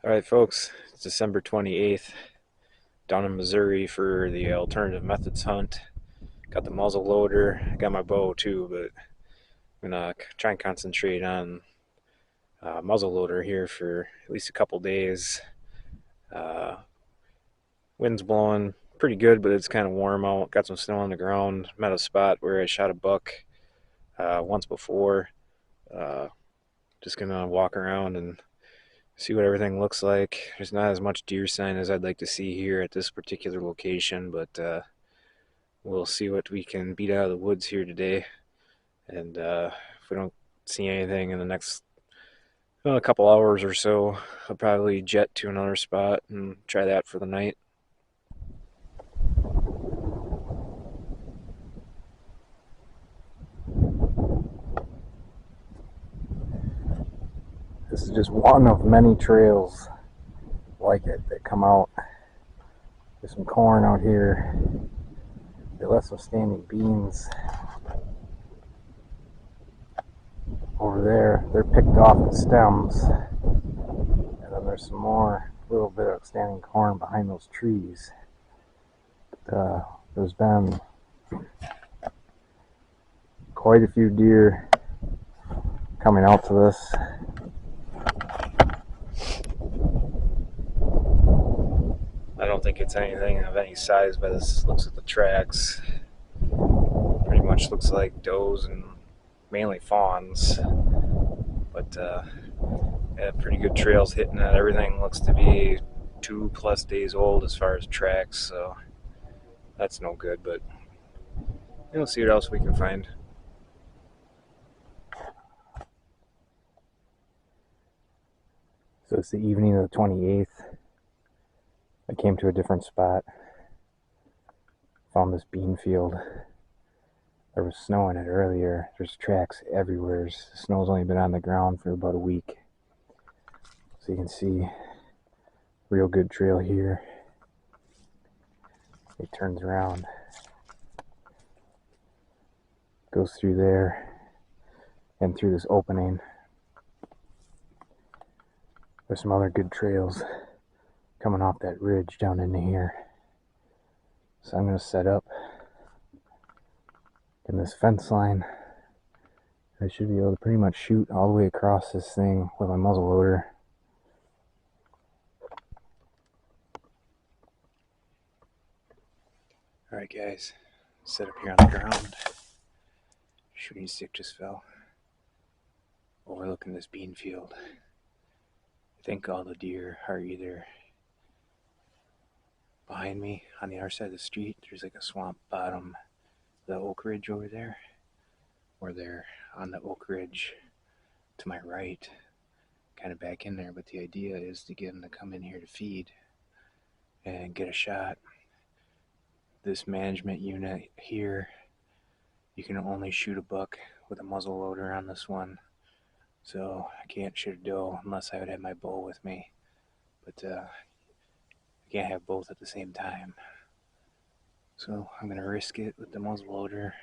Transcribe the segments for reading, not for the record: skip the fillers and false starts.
All right, folks, it's December 28th, down in Missouri for the alternative methods hunt. Got the muzzle loader, got my bow too, but I'm gonna try and concentrate on muzzle loader here for at least a couple days. Uh, Wind's blowing pretty good, but it's kind of warm out. Got some snow on the ground. Met a spot where I shot a buck once before. Uh, just gonna walk around and see what everything looks like. There's not as much deer sign as I'd like to see here at this particular location, but we'll see what we can beat out of the woods here today. And if we don't see anything in the next a couple hours or so, I'll probably jet to another spot and try that for the night. This is just one of many trails like it that come out. There's some corn out here. They left some standing beans over there. They're picked off the stems. And then there's some more, little bit of standing corn behind those trees. But, there's been quite a few deer coming out to this. I don't think it's anything of any size by this looks at the tracks. Pretty much looks like does and mainly fawns. But yeah, pretty good trails hitting it. Everything looks to be 2+ days old as far as tracks, so that's no good, but we'll see what else we can find. So it's the evening of the 28th. I came to a different spot. Found this bean field. There was snow in it earlier. There's tracks everywhere. The snow's only been on the ground for about a week. So you can see real good trail here. It turns around, goes through there and through this opening. There's some other good trails coming off that ridge down into here. So I'm going to set up in this fence line. I should be able to pretty much shoot all the way across this thing with my muzzle loader. Alright guys, set up here on the ground. Shooting stick just fell. Overlooking this bean field. I think all the deer are either behind me on the other side of the street. There's like a swamp bottom, the oak ridge over there, or they're on the oak ridge to my right, kind of back in there. But the idea is to get them to come in here to feed and get a shot. This management unit here, you can only shoot a buck with a muzzle loader on this one, so I can't shoot a doe unless I would have my bow with me. But I can't have both at the same time, so I'm gonna risk it with the muzzle loader.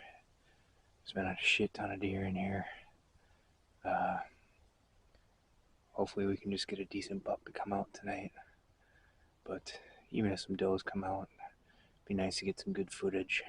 There's been a shit ton of deer in here. Hopefully we can just get a decent buck to come out tonight, but even if some does come out, it'd be nice to get some good footage.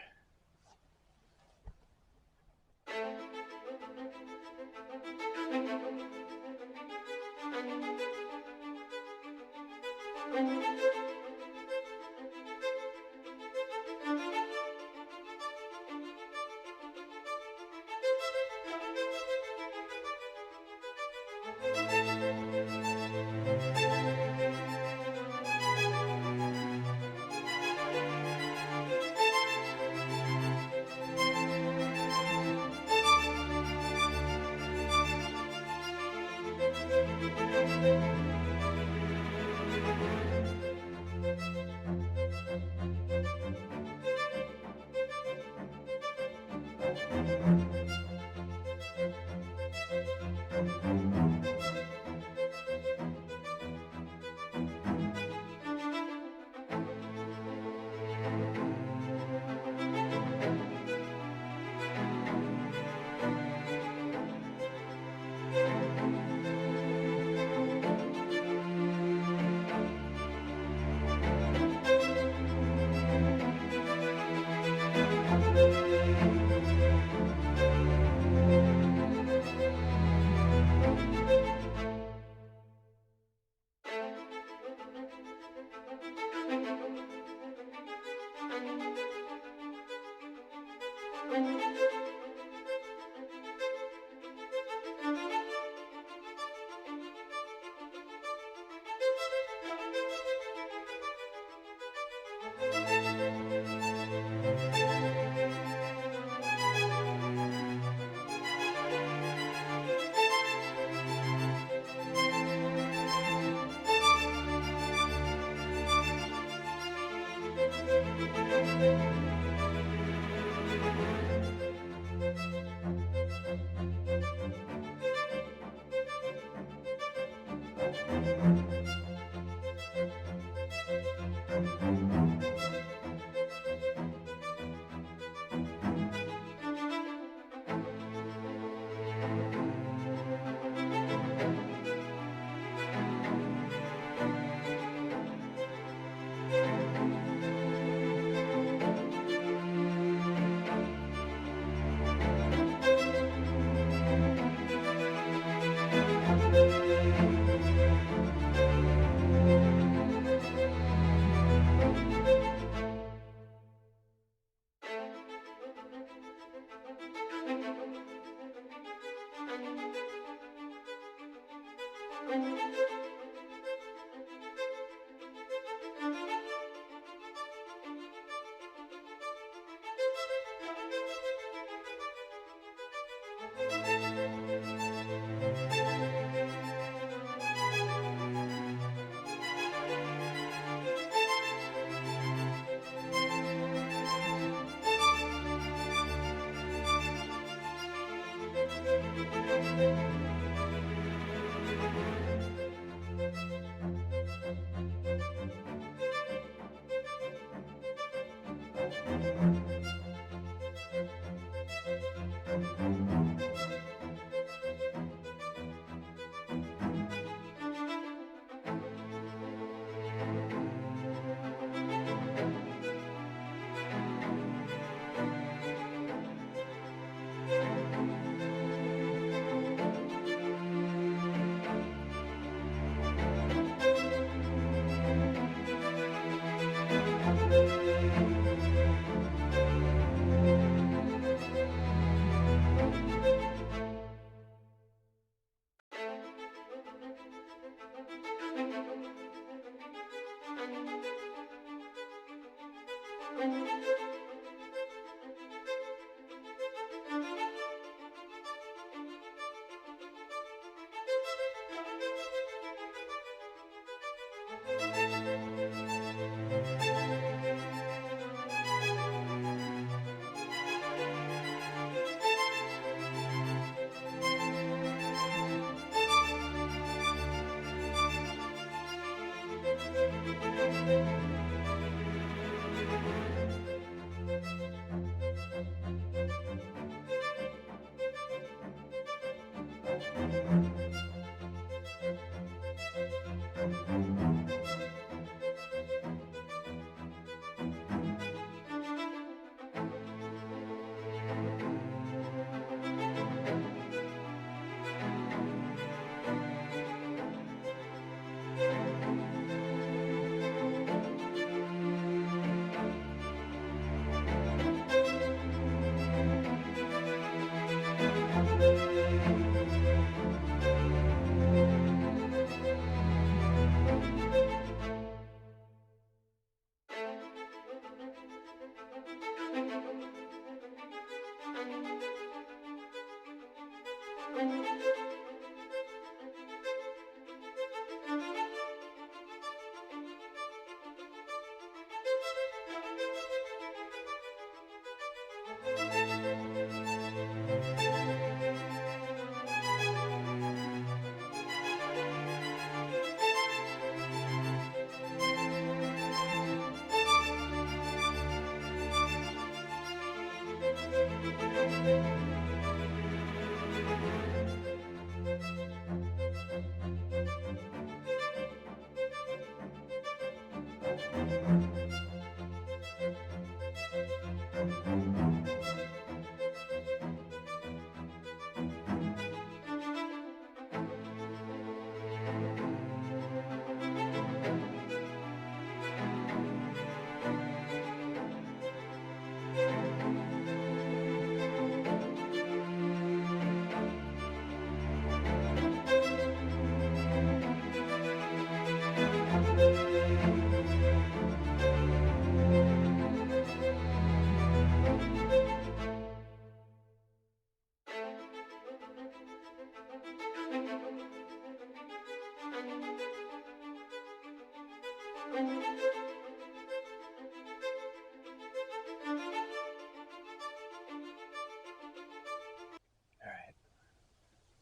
Alright,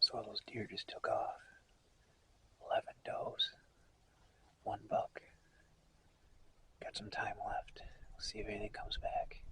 so all those deer just took off. 11 does, 1 buck. Got some time left. We'll see if anything comes back.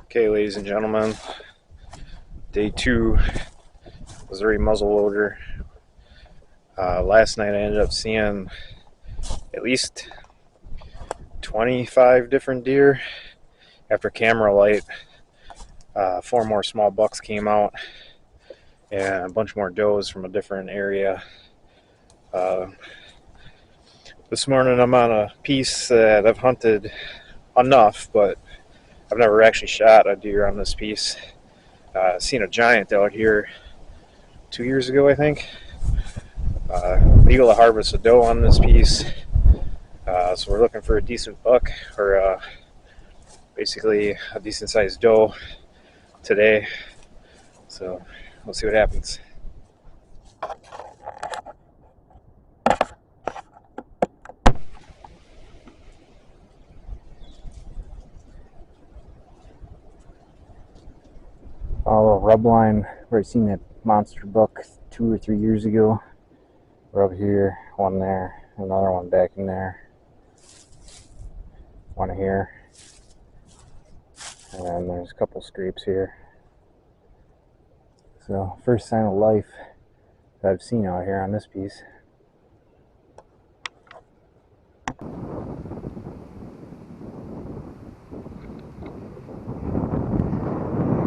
Okay, ladies and gentlemen, day 2, Missouri muzzleloader. Last night I ended up seeing at least 25 different deer. After camera light, 4 more small bucks came out and a bunch more does from a different area. This morning I'm on a piece that I've hunted enough, but I've never actually shot a deer on this piece. Seen a giant out here 2 years ago, I think. Legal to harvest a doe on this piece, so we're looking for a decent buck, or basically a decent sized doe today. So we'll see what happens. Follow a rub line where I seen that monster buck 2 or 3 years ago. Rub here, one there, another one back in there, one here, and then there's a couple scrapes here. So first sign of life that I've seen out here on this piece.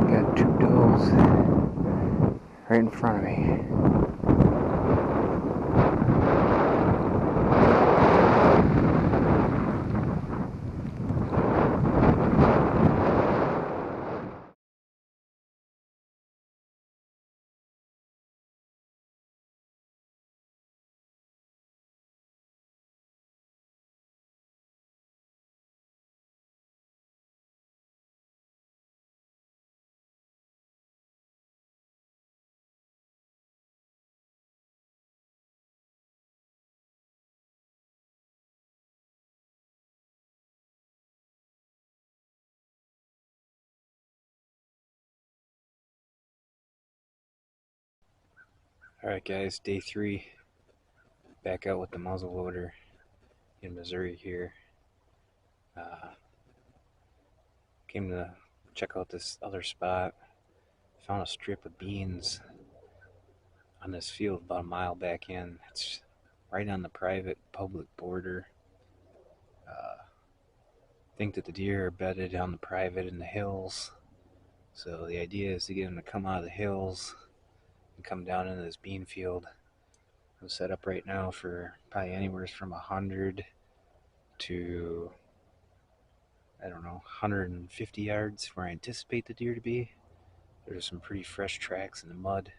Got 2 does right in front of me. Alright guys, day 3, back out with the muzzleloader in Missouri here. Came to check out this other spot. Found a strip of beans on this field about a mile back in. It's right on the private public border. Think that the deer are bedded on the private in the hills. So the idea is to get them to come out of the hills and come down into this bean field. I'm set up right now for probably anywhere from 100 to, I don't know, 150 yards where I anticipate the deer to be. There's some pretty fresh tracks in the mud.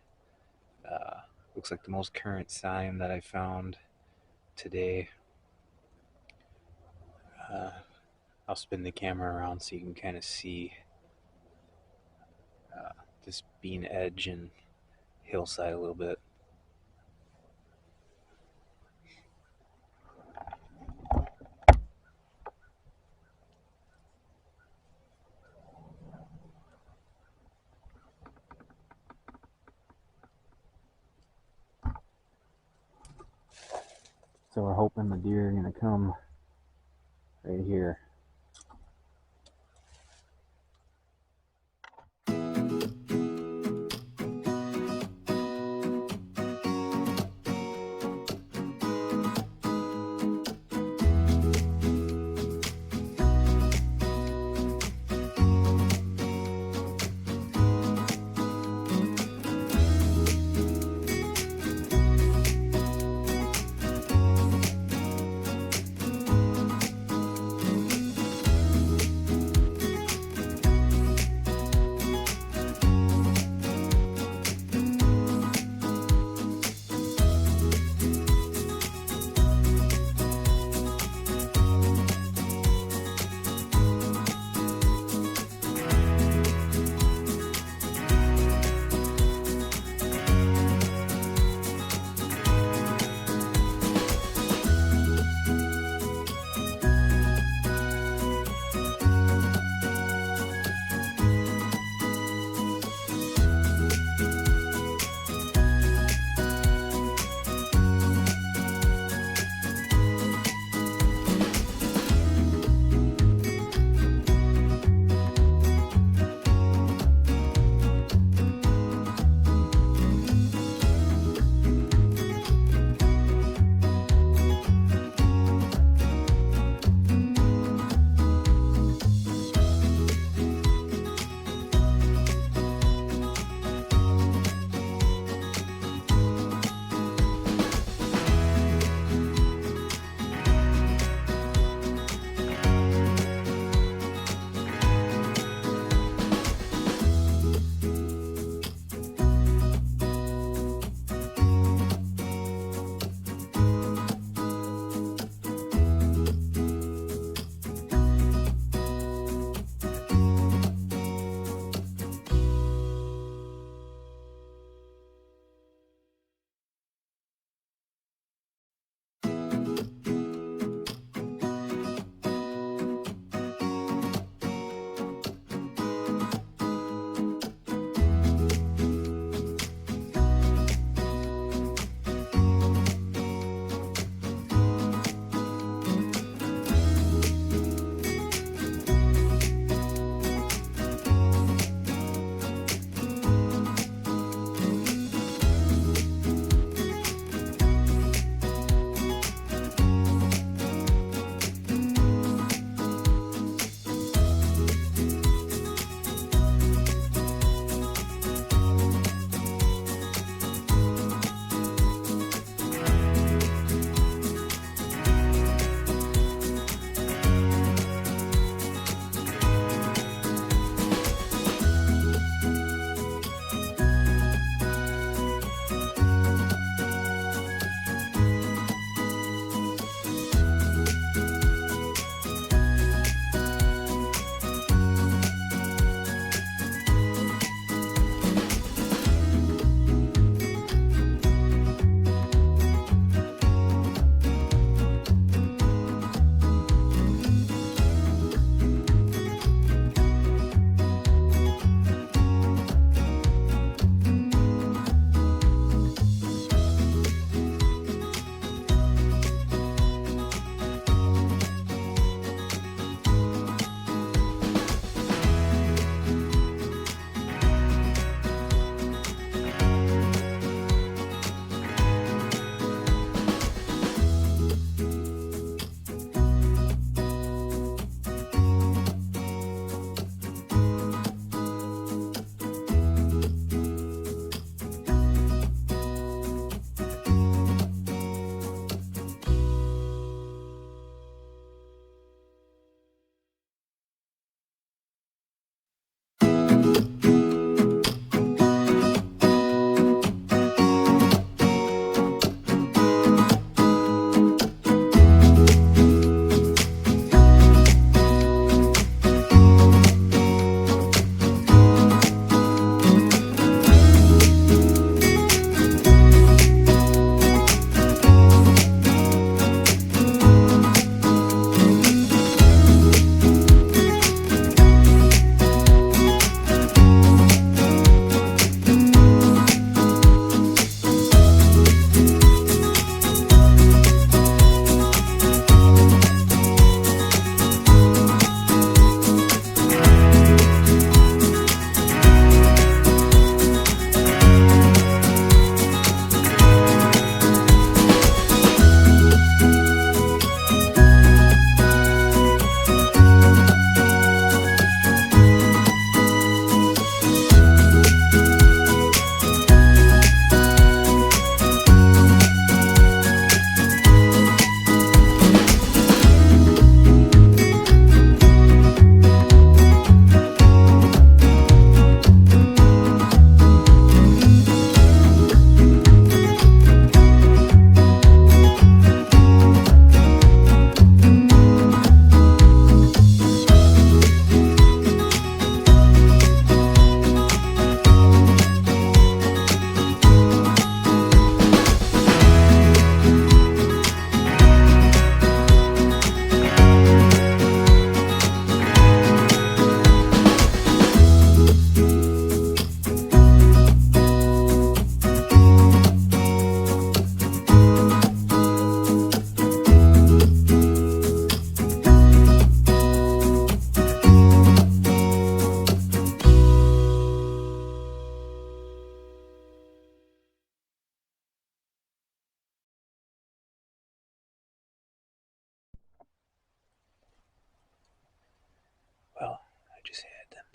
Looks like the most current sign that I found today. I'll spin the camera around so you can kind of see this bean edge and hillside a little bit. So we're hoping the deer are going to come right here.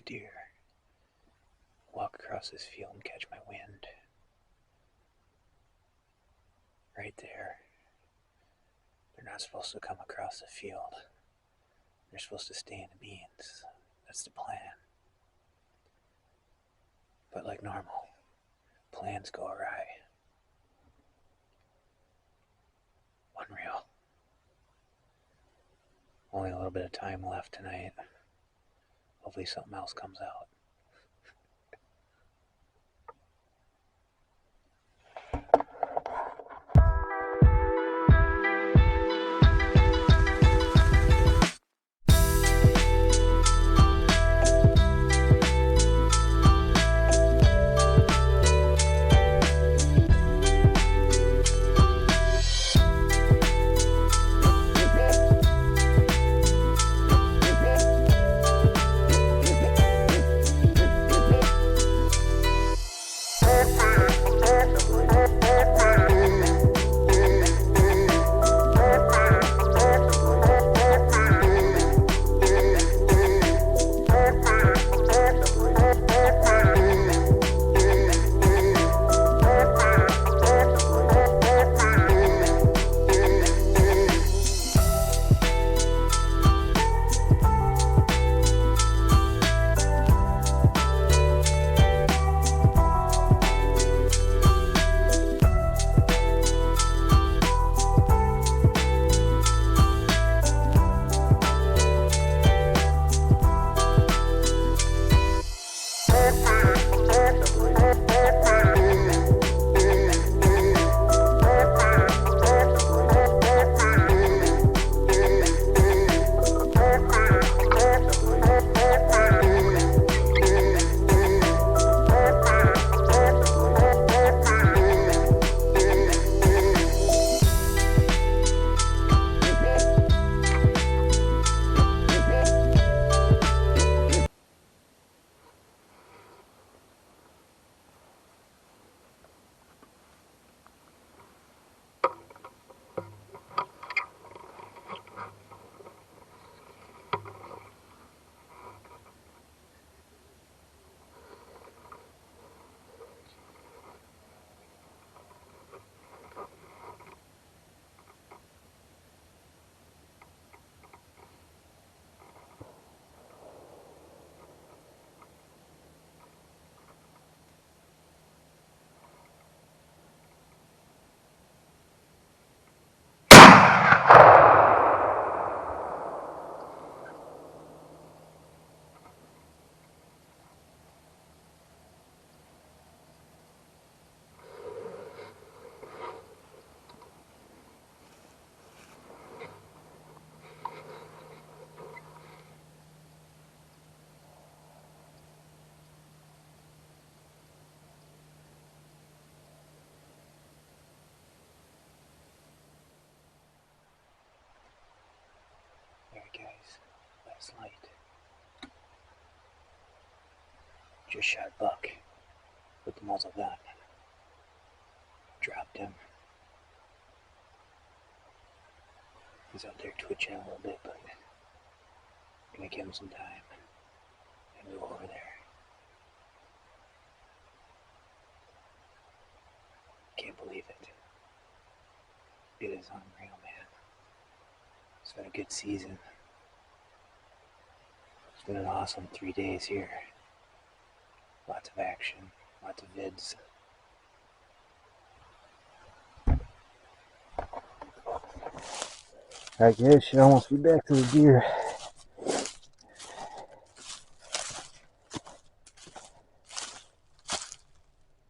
deer. Walk across this field and catch my wind. Right there. They're not supposed to come across the field. They're supposed to stay in the beans. That's the plan. But like normal, plans go awry. Unreal. Only a little bit of time left tonight. Hopefully something else comes out. Guys, last night, just shot a buck with the muzzle gun. Dropped him. He's out there twitching a little bit, but I'm gonna give him some time and go over there. Can't believe it. It is unreal, man. It's been a good season. It's been an awesome 3 days here. Lots of action, lots of vids. I guess should almost be back to the deer.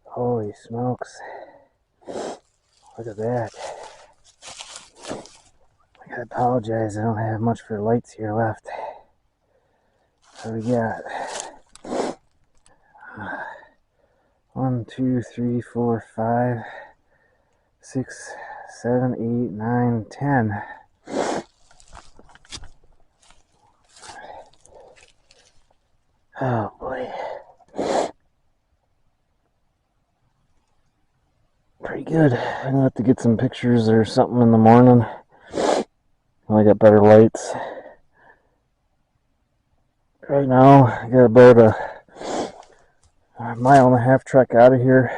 Holy smokes. Look at that. I apologize, I don't have much for lights here left. So we got 1, 2, 3, 4, 5, 6, 7, 8, 9, 10. Oh boy. Pretty good. I'm gonna have to get some pictures or something in the morning. I got better lights. Right now, I got about a mile and a half trek out of here.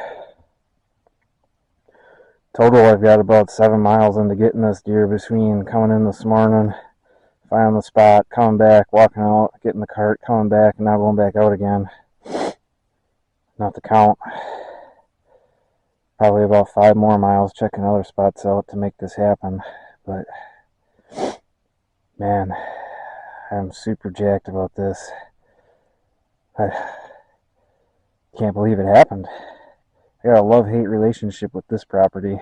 Total, I've got about 7 miles into getting this deer between coming in this morning, finding the spot, coming back, walking out, getting the cart, coming back, and now going back out again. Not to count. Probably about 5 more miles checking other spots out to make this happen. But, man, I'm super jacked about this. I can't believe it happened. I got a love-hate relationship with this property.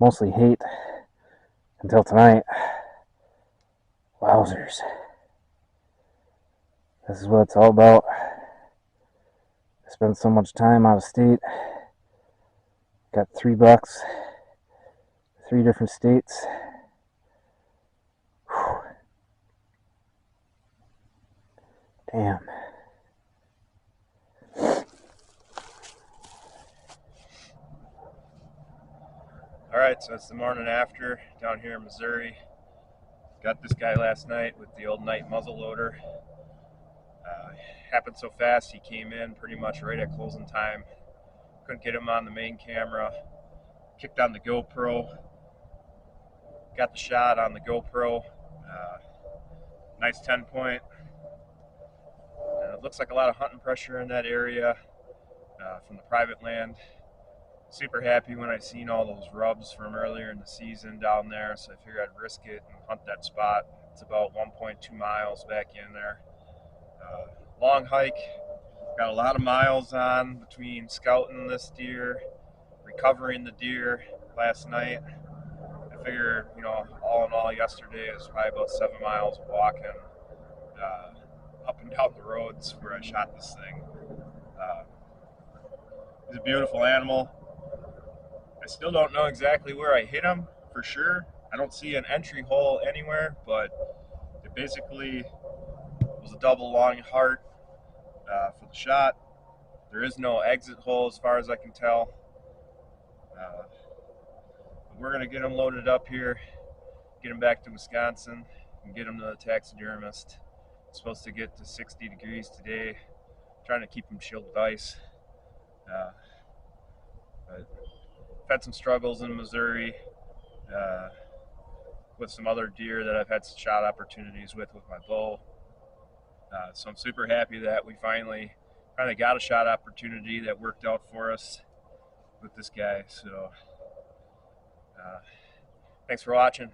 Mostly hate until tonight. Wowzers. This is what it's all about. I spent so much time out of state. Got $3, 3 different states. Whew. Damn. Alright, so it's the morning after down here in Missouri. Got this guy last night with the old night muzzleloader. Happened so fast, he came in pretty much right at closing time. Couldn't get him on the main camera. Kicked on the GoPro. Got the shot on the GoPro. Nice 10 point. It looks like a lot of hunting pressure in that area from the private land. Super happy when I seen all those rubs from earlier in the season down there, so I figured I'd risk it and hunt that spot. It's about 1.2 miles back in there. Long hike, got a lot of miles on between scouting this deer, recovering the deer last night. I figure, all in all, yesterday was probably about 7 miles of walking up and down the roads where I shot this thing. He's a beautiful animal. I still don't know exactly where I hit him for sure. I don't see an entry hole anywhere, but it basically was a double long heart for the shot. There is no exit hole as far as I can tell. But we're going to get him loaded up here, get him back to Wisconsin, and get him to the taxidermist. It's supposed to get to 60 degrees today. I'm trying to keep him chilled with ice. But I've had some struggles in Missouri with some other deer that I've had shot opportunities with my bow. So I'm super happy that we finally got a shot opportunity that worked out for us with this guy. So thanks for watching.